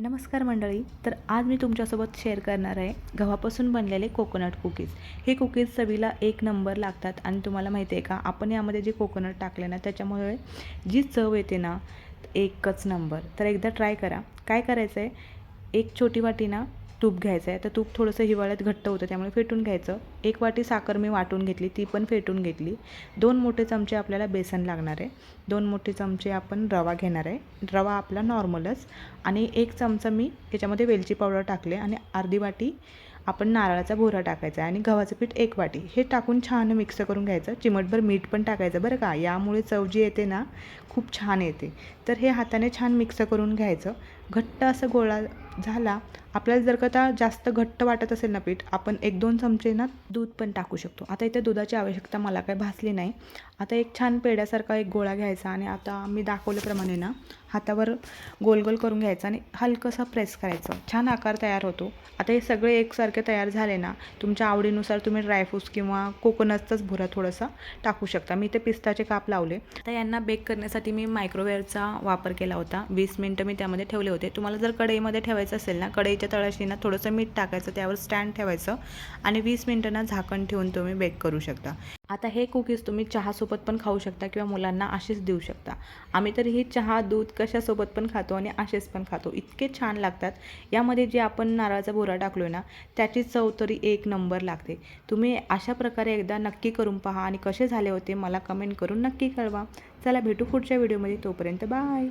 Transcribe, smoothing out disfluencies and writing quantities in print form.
नमस्कार मंडळी. तर आज मी तुमच्यासोबत शेअर करणार आहे गव्हापासून बनलेले कोकोनट कुकीज. हे कुकीज चवीला एक नंबर लागतात आणि तुम्हाला माहिती आहे का, आपण यामध्ये जे कोकोनट टाकले ना त्याच्यामुळे जी चव येते ना एकच नंबर. तर एकदा ट्राय करा. काय करायचं आहे, एक छोटी वाटी ना तूप घ्यायचं आहे. तर तूप थोडंसं हिवाळ्यात घट्ट होतं त्यामुळे फेटून घ्यायचं. एक वाटी साखर मी वाटून घेतली, ती पण फेटून घेतली. 2 मोठे चमचे आपल्याला बेसन लागणार आहे. 2 मोठे चमचे आपण रवा घेणार आहे. रवा आपला नॉर्मलच. आणि 1 चमचा मी याच्यामध्ये वेलची पावडर टाकले आणि अर्धी वाटी आपण नारळाचा भुरा टाकायचा आहे आणि गव्हाचं पीठ 1 वाटी हे टाकून छान मिक्स करून घ्यायचं. चिमटभर मीठ पण टाकायचं बरं का, यामुळे चव जी येते ना खूप छान येते. तर हे हाताने छान मिक्स करून घ्यायचं. घट्ट असं गोळा झाला. आपल्याला जर का जास्त घट्ट वाटत असेल ना पीठ, आपण 1-2 चमचे ना दूध पण टाकू शकतो. आता इथे दुधाची आवश्यकता मला काही भासली नाही. आता एक छान पेढ्यासारखा एक गोळा घ्यायचा आणि आता मी दाखवल्याप्रमाणे ना हातावर गोल गोल करून घ्यायचा आणि हलकंसं प्रेस करायचं. छान आकार तयार होतो. आता हे सगळे एकसारखे तयार झाले ना, तुमच्या आवडीनुसार तुम्ही ड्रायफ्रूट्स किंवा कोकोनटचाच भुरा थोडासा टाकू शकता. मी ते पिस्ताचे काप लावले. आता यांना बेक करण्यासाठी मी मायक्रोवेव्हचा वापर केला होता. 20 मिनटं मी त्यामध्ये ठेवले होते. तुम्हाला जर कढईमध्ये ठेवायचं असेल ना, कढईच्या तळाशी ना थोडंसं मीठ टाकायचं, त्यावर स्टँड ठेवायचं आणि 20 मिनटं ना झाकण ठेवून तुम्ही बेक करू शकता. आता हे कुकीज तुम्ही चहासोबत पण खाऊ शकता किंवा मुलांना असेच देऊ शकता. आम्ही तर ही चहा, दूध कशासोबत पण खातो आणि असेच पण खातो. इतके छान लागतात. यामध्ये जे आपण नारळाचा भुरा टाकलो आहे ना, त्याची चव तरी एक नंबर लागते. तुम्ही अशा प्रकारे एकदा नक्की करून पहा आणि कसे झाले होते मला कमेंट करून नक्की कळवा. चला भेटू पुढच्या व्हिडिओमध्ये. तोपर्यंत बाय.